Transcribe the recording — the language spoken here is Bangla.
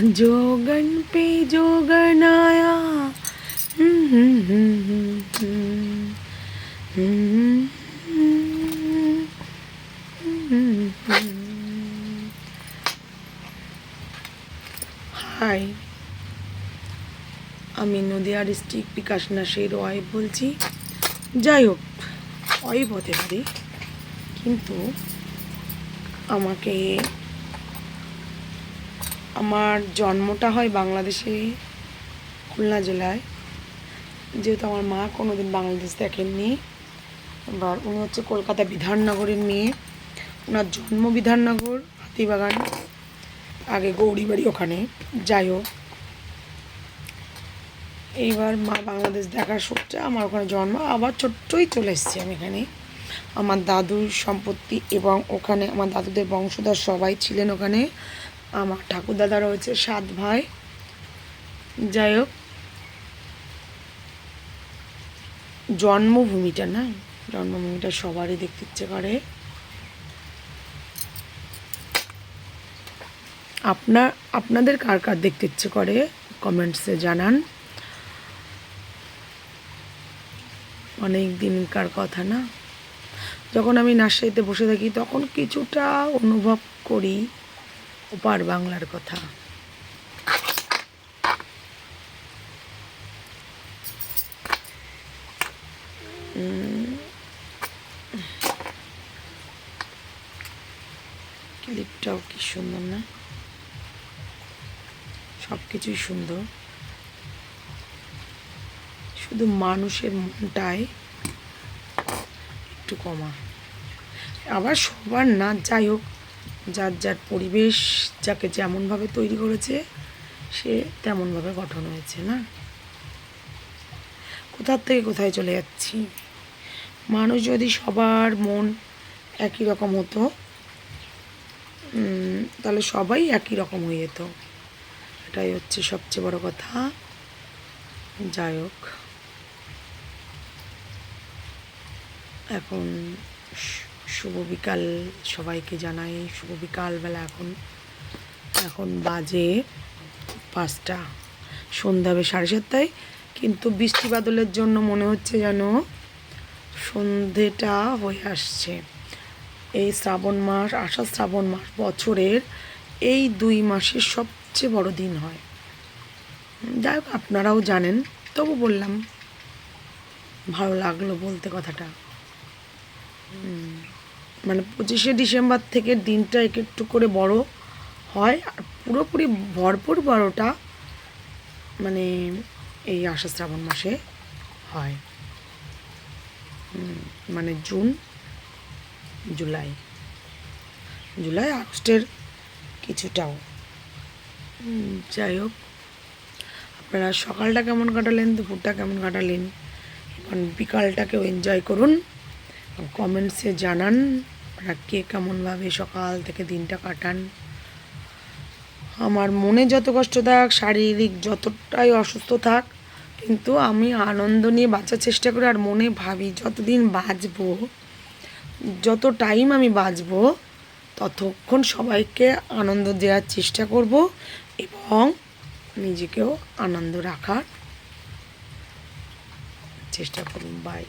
जोगन पे जोगन आया। হাই, আমি নদিয়া ডিস্ট্রিক্ট বিকাশ নাসের ওয়াইফ বলছি। যাই হোক, ওয়াইফ হতে পারি, কিন্তু আমার জন্মটা হয় বাংলাদেশে, খুলনা জেলায়। যেহেতু আমার মা কোনোদিন বাংলাদেশ দেখেননি, এবার উনি হচ্ছে কলকাতা বিধাননগরের মেয়ে। ওনার জন্ম বিধাননগর, হাতিবাগান, আগে গৌরীবাড়ি ওখানে। যাই হোক, এইবার মা বাংলাদেশ দেখার সূত্রে আমার ওখানে জন্ম। আবার ছোট্টই চলে এসেছি আমি এখানে। আমার দাদুর সম্পত্তি এবং ওখানে আমার দাদুদের বংশধর সবাই ছিলেন ওখানে। আমার ঠাকুরদাদা রয়েছে 7 ভাই। যাই হোক, জন্মভূমিটা সবারই দেখতে ইচ্ছে করে। আপনাদের কার কার দেখতে ইচ্ছে করে কমেন্টসে জানান। অনেক দিনকার কথা না, যখন আমি নার্সারিতে বসে থাকি তখন কিছুটা অনুভব করি ওপার বাংলার কথা। ক্লিপটাও কি সুন্দর না, সব কিছুই সুন্দর, শুধু মানুষের মনটাই একটু কমা। আবার সবার না, যাই হোক, যার যার পরিবেশ যাকে যেমনভাবে তৈরি করেছে সে তেমনভাবে গঠন হয়েছে না। কোথার থেকে কোথায় চলে যাচ্ছি। মানুষ যদি সবার মন একই রকম হতো তাহলে সবাই একই রকম হয়ে যেত, এটাই হচ্ছে সবচেয়ে বড় কথা। যাই হোক, এখন শুভ বিকাল সবাইকে জানাই, শুভ বিকালবেলা। এখন বাজে 5টা, সন্ধ্যা 7:30, কিন্তু বৃষ্টি বাদলের জন্য মনে হচ্ছে যেন সন্ধেটা হয়ে আসছে। এই শ্রাবণ মাস, আষাঢ় শ্রাবণ মাস বছরের এই 2 মাসের সবচেয়ে বড় দিন হয়। যাই হোক, আপনারাও জানেন, তবু বললাম, ভালো লাগলো বলতে কথাটা। মানে 25শে ডিসেম্বর থেকে দিনটা একটু করে বড় হয়, আর পুরোপুরি ভরপুর বড়টা মানে এই আষাঢ় শ্রাবণ মাসে হয়। মানে জুন, জুলাই, আগস্টের কিছুটাও। যাই হোক, আপনারা সকালটা কেমন কাটালেন, দুপুরটা কেমন কাটালেন, এখন বিকালটাকেও এনজয় করুন। কমেন্টসে জানান আপনারা কে কেমনভাবে সকাল থেকে দিনটা কাটান। আমার মনে যত কষ্ট থাক, শারীরিক যতটাই অসুস্থ থাক, কিন্তু আমি আনন্দ নিয়ে বাঁচার চেষ্টা করি। আর মনে ভাবি যতদিন বাঁচবো, যত টাইম আমি বাঁচবো, ততক্ষণ সবাইকে আনন্দ দেওয়ার চেষ্টা করব এবং নিজেকেও আনন্দ রাখার চেষ্টা করুন। বাই।